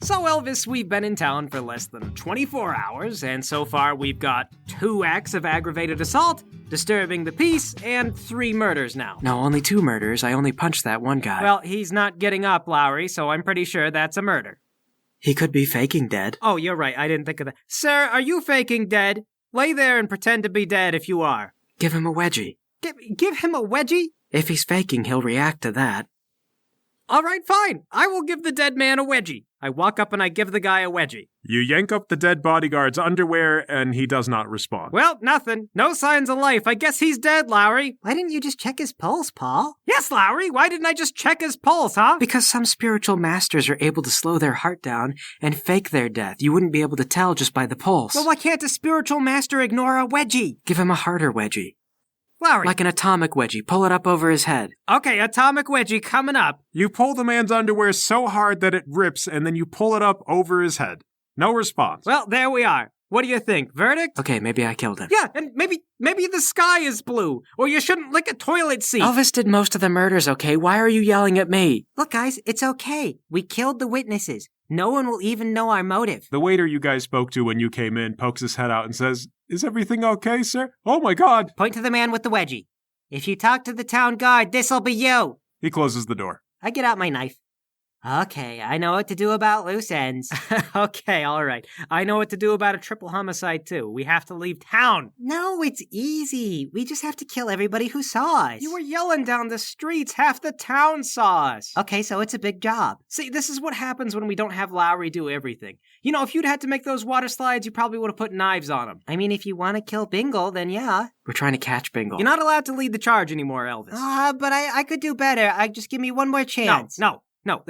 So, Elvis, we've been in town for less than 24 hours, and so far we've got 2 acts of aggravated assault, disturbing the peace, and 3 murders now. No, only 2 murders. I only punched that one guy. Well, he's not getting up, Lowry, so I'm pretty sure that's a murder. He could be faking dead. Oh, you're right, I didn't think of that. Sir, are you faking dead? Lay there and pretend to be dead if you are. Give him a wedgie. Give him a wedgie? If he's faking, he'll react to that. All right, fine. I will give the dead man a wedgie. I walk up and I give the guy a wedgie. You yank up the dead bodyguard's underwear, and he does not respond. Well, nothing. No signs of life. I guess he's dead, Lowry. Why didn't you just check his pulse, Paul? Yes, Lowry. Why didn't I just check his pulse, huh? Because some spiritual masters are able to slow their heart down and fake their death. You wouldn't be able to tell just by the pulse. Well, why can't a spiritual master ignore a wedgie? Give him a harder wedgie. Lowry. Like an atomic wedgie. Pull it up over his head. Okay, atomic wedgie coming up. You pull the man's underwear so hard that it rips, and then you pull it up over his head. No response. Well, there we are. What do you think? Verdict? Okay, maybe I killed him. Yeah, and maybe the sky is blue. Or you shouldn't lick a toilet seat. Elvis did most of the murders, okay? Why are you yelling at me? Look, guys, it's okay. We killed the witnesses. No one will even know our motive. The waiter you guys spoke to when you came in pokes his head out and says, "Is everything okay, sir? Oh my God." Point to the man with the wedgie. If you talk to the town guard, this'll be you. He closes the door. I get out my knife. Okay, I know what to do about loose ends. Okay, all right. I know what to do about a triple homicide, too. We have to leave town. No, it's easy. We just have to kill everybody who saw us. You were yelling down the streets. Half the town saw us. Okay, so it's a big job. See, this is what happens when we don't have Lowry do everything. You know, if you'd had to make those water slides, you probably would have put knives on them. I mean, if you want to kill Bingle, then yeah. We're trying to catch Bingle. You're not allowed to lead the charge anymore, Elvis. But I could do better. Just give me one more chance. No,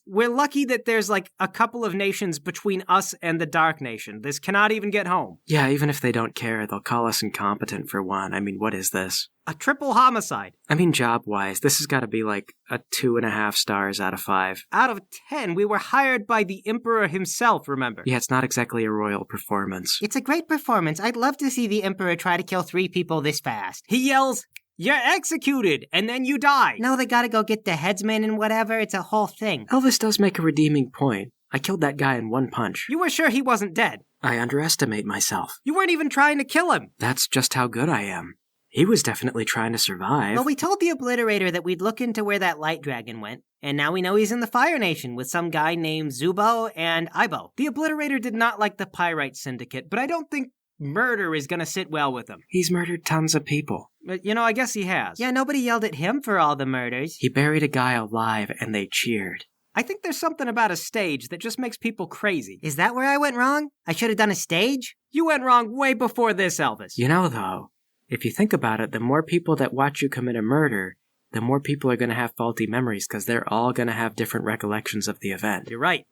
we're lucky that there's like a couple of nations between us and the Dark Nation. This cannot even get home. Yeah, even if they don't care, they'll call us incompetent for one. I mean, what is this? A triple homicide. I mean, job-wise, this has got to be like a 2.5 stars out of 5. Out of 10, we were hired by the Emperor himself, remember? Yeah, it's not exactly a royal performance. It's a great performance. I'd love to see the Emperor try to kill 3 people this fast. He yells, "You're executed," and then you die. No, they gotta go get the headsman and whatever. It's a whole thing. Elvis does make a redeeming point. I killed that guy in 1 punch. You were sure he wasn't dead. I underestimate myself. You weren't even trying to kill him. That's just how good I am. He was definitely trying to survive. Well, we told the Obliterator that we'd look into where that light dragon went, and now we know he's in the Fire Nation with some guy named Zubo and Ibo. The Obliterator did not like the Pyrite Syndicate, but I don't think murder is gonna sit well with him. He's murdered tons of people. But, you know, I guess he has. Yeah, nobody yelled at him for all the murders. He buried a guy alive, and they cheered. I think there's something about a stage that just makes people crazy. Is that where I went wrong? I should have done a stage? You went wrong way before this, Elvis. You know, though, if you think about it, the more people that watch you commit a murder, the more people are going to have faulty memories because they're all going to have different recollections of the event. You're right.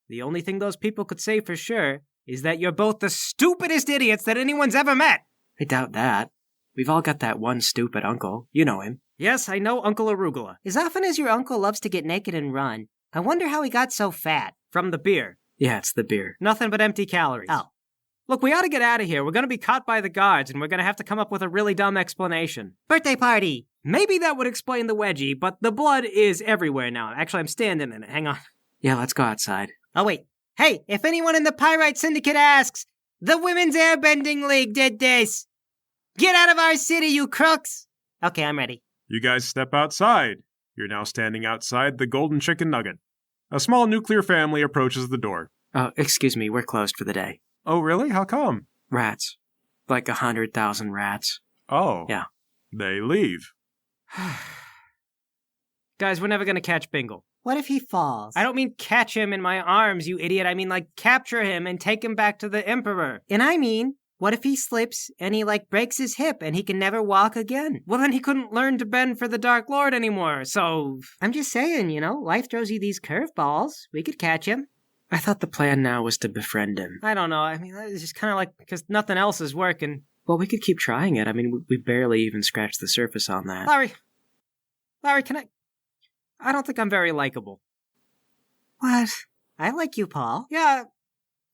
The only thing those people could say for sure is that you're both the stupidest idiots that anyone's ever met. I doubt that. We've all got that one stupid uncle. You know him. Yes, I know Uncle Arugula. As often as your uncle loves to get naked and run, I wonder how he got so fat. From the beer. Yeah, it's the beer. Nothing but empty calories. Oh. Look, we ought to get out of here. We're going to be caught by the guards, and we're going to have to come up with a really dumb explanation. Birthday party! Maybe that would explain the wedgie, but the blood is everywhere now. Actually, I'm standing in it. Hang on. Yeah, let's go outside. Oh, wait. Hey, if anyone in the Pyrite Syndicate asks, the Women's Airbending League did this. Get out of our city, you crooks! Okay, I'm ready. You guys step outside. You're now standing outside the Golden Chicken Nugget. A small nuclear family approaches the door. Oh, excuse me, we're closed for the day. Oh, really? How come? Rats. Like 100,000 rats. Oh. Yeah. They leave. Guys, we're never going to catch Bingle. What if he falls? I don't mean catch him in my arms, you idiot. I mean, like, capture him and take him back to the Emperor. And I mean, what if he slips and he, breaks his hip and he can never walk again? Well, then he couldn't learn to bend for the Dark Lord anymore, so... I'm just saying, life throws you these curveballs. We could catch him. I thought the plan now was to befriend him. I don't know. I mean, it's just kind of like, because nothing else is working. Well, we could keep trying it. I mean, we barely even scratched the surface on that. Larry, can I don't think I'm very likable. What? I like you, Paul. Yeah,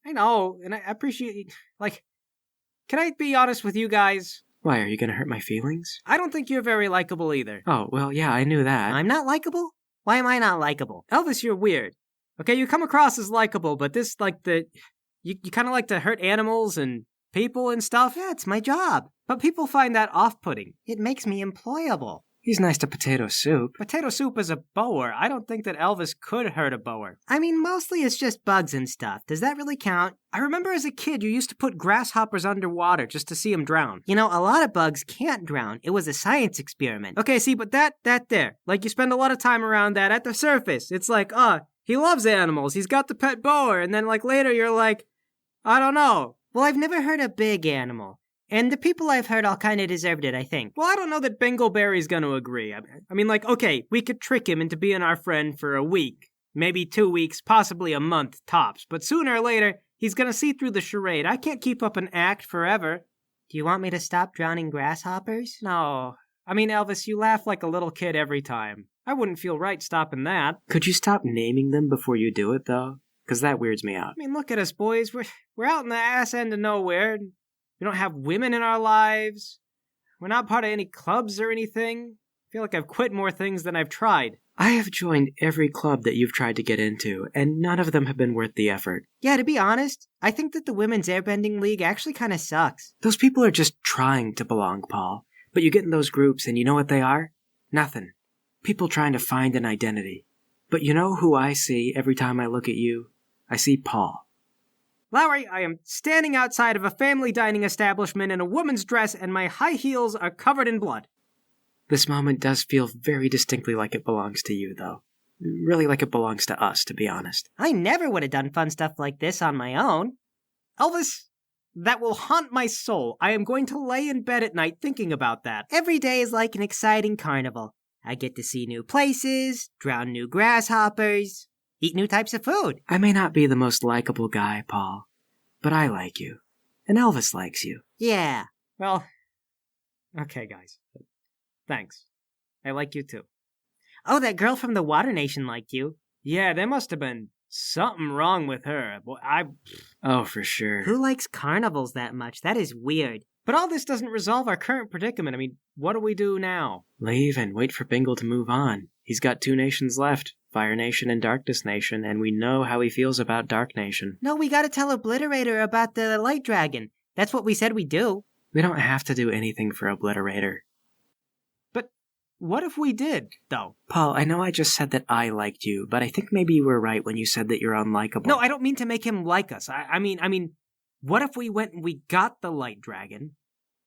I know, and I appreciate, can I be honest with you guys? Why, are you gonna hurt my feelings? I don't think you're very likable either. Oh, well, yeah, I knew that. I'm not likable? Why am I not likable? Elvis, you're weird. Okay, you come across as likable, but this, you kind of like to hurt animals and people and stuff. Yeah, it's my job. But people find that off-putting. It makes me employable. He's nice to potato soup. Potato soup is a bower. I don't think that Elvis could hurt a bower. I mean, mostly it's just bugs and stuff. Does that really count? I remember as a kid, you used to put grasshoppers underwater just to see them drown. You know, a lot of bugs can't drown. It was a science experiment. Okay, see, but that there. Like, you spend a lot of time around that at the surface. It's like, he loves animals. He's got the pet bower. And then, later you're like, I don't know. Well, I've never heard a big animal. And the people I've heard all kind of deserved it, I think. Well, I don't know that Bingleberry's going to agree. I mean, okay, we could trick him into being our friend for a week, maybe 2 weeks, possibly a month tops. But sooner or later, he's going to see through the charade. I can't keep up an act forever. Do you want me to stop drowning grasshoppers? No. I mean, Elvis, you laugh like a little kid every time. I wouldn't feel right stopping that. Could you stop naming them before you do it, though? Because that weirds me out. I mean, look at us, boys. We're out in the ass end of nowhere. We don't have women in our lives. We're not part of any clubs or anything. I feel like I've quit more things than I've tried. I have joined every club that you've tried to get into, and none of them have been worth the effort. Yeah, to be honest, I think that the Women's Airbending League actually kind of sucks. Those people are just trying to belong, Paul. But you get in those groups and you know what they are? Nothing. People trying to find an identity. But you know who I see every time I look at you? I see Paul. Lowry, I am standing outside of a family dining establishment in a woman's dress and my high heels are covered in blood. This moment does feel very distinctly like it belongs to you, though. Really like it belongs to us, to be honest. I never would have done fun stuff like this on my own. Elvis, that will haunt my soul. I am going to lay in bed at night thinking about that. Every day is like an exciting carnival. I get to see new places, drown new grasshoppers, eat new types of food. I may not be the most likable guy, Paul, but I like you. And Elvis likes you. Yeah. Well, okay, guys. Thanks. I like you too. Oh, that girl from the Water Nation liked you. Yeah, there must have been something wrong with her. Oh, for sure. Who likes carnivals that much? That is weird. But all this doesn't resolve our current predicament. I mean, what do we do now? Leave and wait for Bingle to move on. He's got 2 nations left, Fire Nation and Darkness Nation, and we know how he feels about Dark Nation. No, we gotta tell Obliterator about the Light Dragon. That's what we said we'd do. We don't have to do anything for Obliterator. But what if we did, though? Paul, I know I just said that I liked you, but I think maybe you were right when you said that you're unlikable. No, I don't mean to make him like us. I mean, what if we went and we got the Light Dragon,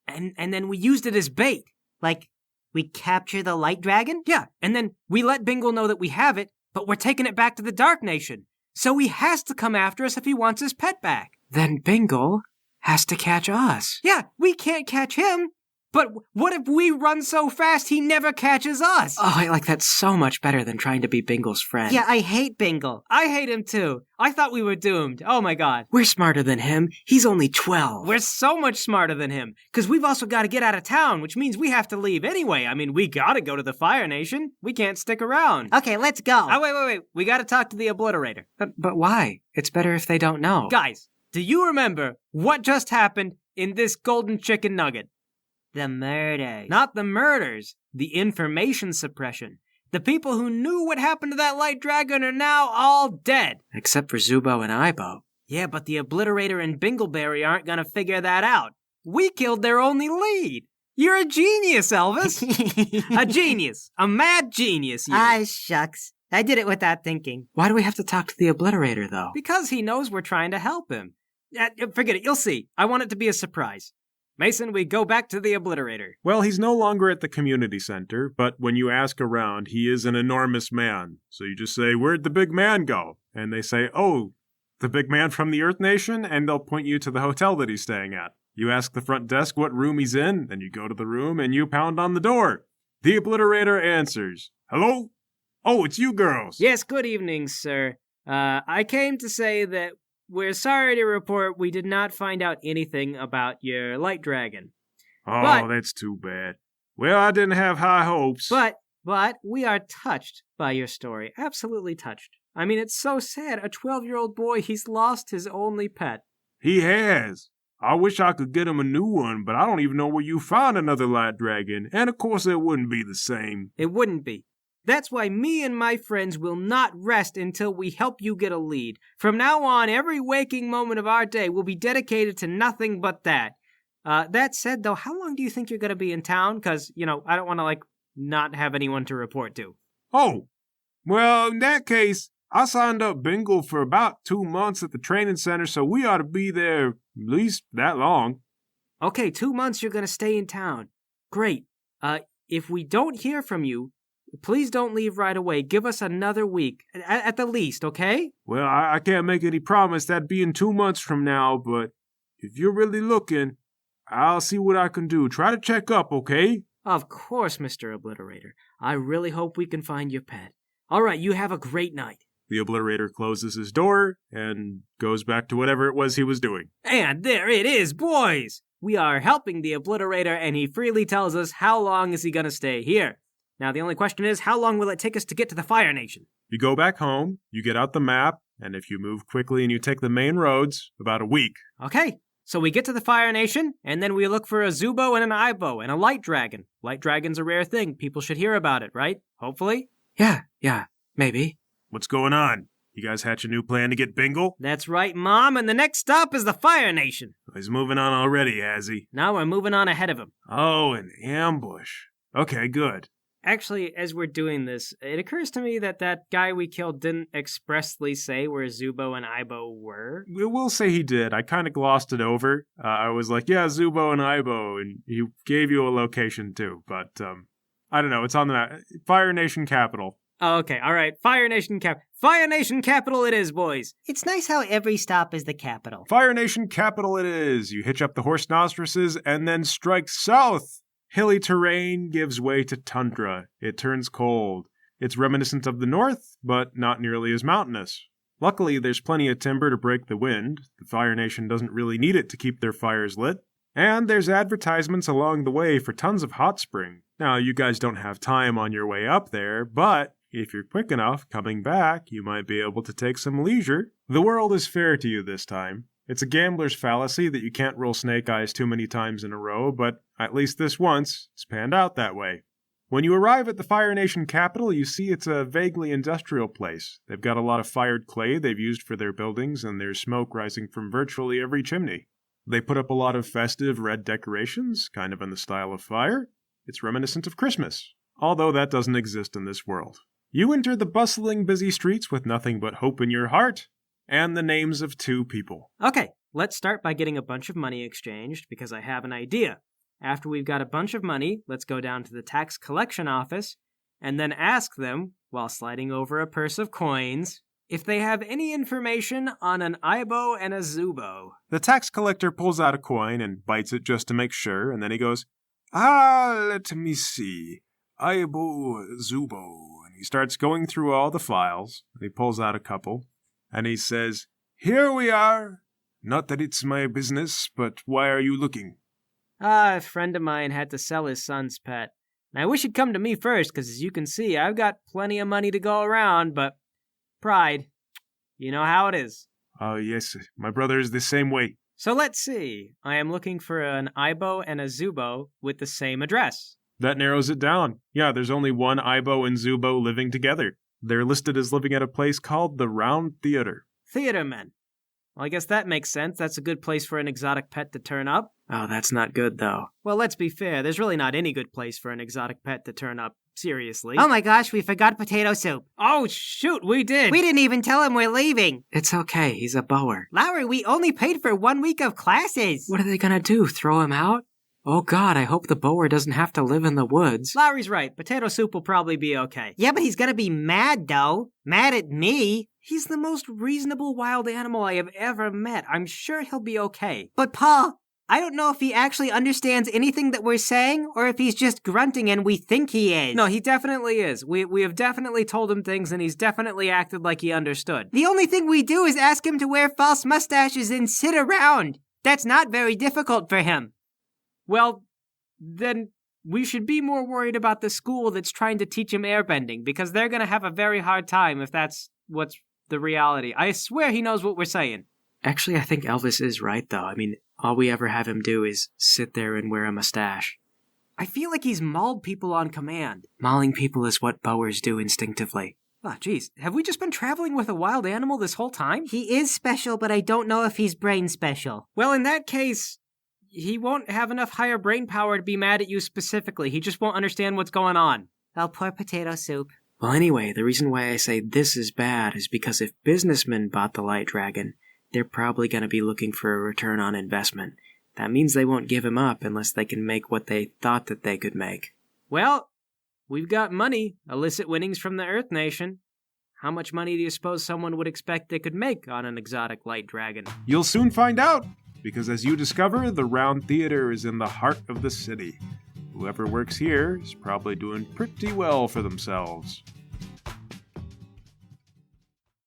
and then we used it as bait? Like, we capture the Light Dragon? Yeah, and then we let Bingle know that we have it, but we're taking it back to the Dark Nation. So he has to come after us if he wants his pet back. Then Bingle has to catch us. Yeah, we can't catch him. But what if we run so fast he never catches us? Oh, I like that so much better than trying to be Bingle's friend. Yeah, I hate Bingle. I hate him too. I thought we were doomed. Oh my god. We're smarter than him. He's only 12. We're so much smarter than him. Because we've also got to get out of town, which means we have to leave anyway. I mean, we gotta go to the Fire Nation. We can't stick around. Okay, let's go. Oh, wait. We gotta talk to the Obliterator. But why? It's better if they don't know. Guys, do you remember what just happened in this golden chicken nugget? The murders. Not the murders, the information suppression. The people who knew what happened to that Light Dragon are now all dead. Except for Zubo and Ibo. Yeah, but the Obliterator and Bingleberry aren't gonna figure that out. We killed their only lead. You're a genius, Elvis. A genius. A mad genius, you. Ah, shucks. I did it without thinking. Why do we have to talk to the Obliterator, though? Because he knows we're trying to help him. Forget it, you'll see. I want it to be a surprise. Mason, we go back to the Obliterator. Well, he's no longer at the community center, but when you ask around, he is an enormous man. So you just say, "Where'd the big man go?" And they say, "Oh, the big man from the Earth Nation?" And they'll point you to the hotel that he's staying at. You ask the front desk what room he's in, then you go to the room and you pound on the door. The Obliterator answers. "Hello? Oh, it's you girls." Yes, good evening, sir. I came to say that we're sorry to report we did not find out anything about your Light Dragon. Oh, that's too bad. Well, I didn't have high hopes. But we are touched by your story. Absolutely touched. I mean, it's so sad. A 12-year-old boy, he's lost his only pet. He has. I wish I could get him a new one, but I don't even know where you found another Light Dragon. And of course it wouldn't be the same. It wouldn't be. That's why me and my friends will not rest until we help you get a lead. From now on, every waking moment of our day will be dedicated to nothing but that. That said, though, how long do you think you're going to be in town? Because, I don't want to, not have anyone to report to. Oh, well, in that case, I signed up Bingle for about 2 months at the training center, so we ought to be there at least that long. Okay, 2 months you're going to stay in town. Great. If we don't hear from you, please don't leave right away. Give us another week, at the least, okay? Well, I can't make any promise that'd be in 2 months from now, but if you're really looking, I'll see what I can do. Try to check up, okay? Of course, Mr. Obliterator. I really hope we can find your pet. All right, you have a great night. The Obliterator closes his door and goes back to whatever it was he was doing. And there it is, boys! We are helping the Obliterator, and he freely tells us how long is he going to stay here. Now, the only question is, how long will it take us to get to the Fire Nation? You go back home, you get out the map, and if you move quickly and you take the main roads, about a week. Okay, so we get to the Fire Nation, and then we look for a Zubo and an Aibo and a Light Dragon. Light Dragon's a rare thing. People should hear about it, right? Hopefully? Yeah, maybe. What's going on? You guys hatch a new plan to get Bingle? That's right, Mom, and the next stop is the Fire Nation. He's moving on already, has he? Now we're moving on ahead of him. Oh, an ambush. Okay, good. Actually, as we're doing this, it occurs to me that guy we killed didn't expressly say where Zubo and Aibo were. We'll say he did. I kind of glossed it over. I was like, yeah, Zubo and Aibo, and he gave you a location too, but I don't know. It's on the map. Fire Nation capital. Oh, okay, all right. Fire Nation capital it is, boys. It's nice how every stop is the capital. Fire Nation capital it is. You hitch up the horse nostrices and then strike south. Hilly terrain gives way to tundra. It turns cold. It's reminiscent of the north, but not nearly as mountainous. Luckily, there's plenty of timber to break the wind. The Fire Nation doesn't really need it to keep their fires lit. And there's advertisements along the way for tons of hot spring. Now, you guys don't have time on your way up there, but if you're quick enough, coming back, you might be able to take some leisure. The world is fair to you this time. It's a gambler's fallacy that you can't roll snake eyes too many times in a row, but at least this once, it's panned out that way. When you arrive at the Fire Nation capital, you see it's a vaguely industrial place. They've got a lot of fired clay they've used for their buildings, and there's smoke rising from virtually every chimney. They put up a lot of festive red decorations, kind of in the style of fire. It's reminiscent of Christmas, although that doesn't exist in this world. You enter the bustling, busy streets with nothing but hope in your heart, and the names of 2 people. Okay, let's start by getting a bunch of money exchanged, because I have an idea. After we've got a bunch of money, let's go down to the tax collection office, and then ask them, while sliding over a purse of coins, if they have any information on an Aibo and a Zubo. The tax collector pulls out a coin and bites it just to make sure, and then he goes, let me see. Aibo, Zubo. And he starts going through all the files, and he pulls out a couple, and he says, here we are. Not that it's my business, but why are you looking? A friend of mine had to sell his son's pet. And I wish he'd come to me first, because as you can see, I've got plenty of money to go around, but pride. You know how it is. Oh, yes, my brother is the same way. So let's see. I am looking for an Aibo and a Zubo with the same address. That narrows it down. Yeah, there's only one Aibo and Zubo living together. They're listed as living at a place called the Round Theater. Theater men. Well, I guess that makes sense. That's a good place for an exotic pet to turn up. Oh, that's not good, though. Well, let's be fair. There's really not any good place for an exotic pet to turn up. Seriously. Oh my gosh, we forgot potato soup. Oh, shoot, we did. We didn't even tell him we're leaving. It's okay, he's a bower. Lowry, we only paid for 1 week of classes. What are they gonna do, throw him out? Oh God, I hope the bower doesn't have to live in the woods. Lowry's right. Potato soup will probably be okay. Yeah, but he's gonna be mad, though. Mad at me. He's the most reasonable wild animal I have ever met. I'm sure he'll be okay. But Paul, I don't know if he actually understands anything that we're saying, or if he's just grunting and we think he is. No, he definitely is. We have definitely told him things, and he's definitely acted like he understood. The only thing we do is ask him to wear false mustaches and sit around. That's not very difficult for him. Well, then we should be more worried about the school that's trying to teach him airbending, because they're going to have a very hard time if that's what's the reality. I swear he knows what we're saying. Actually, I think Elvis is right, though. I mean, all we ever have him do is sit there and wear a mustache. I feel like he's mauled people on command. Mauling people is what Boers do instinctively. Oh, geez. Have we just been traveling with a wild animal this whole time? He is special, but I don't know if he's brain special. Well, in that case, he won't have enough higher brain power to be mad at you specifically. He just won't understand what's going on. Oh, poor potato soup. Well, anyway, the reason why I say this is bad is because if businessmen bought the Light Dragon, they're probably going to be looking for a return on investment. That means they won't give him up unless they can make what they thought that they could make. Well, we've got money, illicit winnings from the Earth Nation. How much money do you suppose someone would expect they could make on an exotic light dragon? You'll soon find out, because as you discover, the Round Theater is in the heart of the city. Whoever works here is probably doing pretty well for themselves.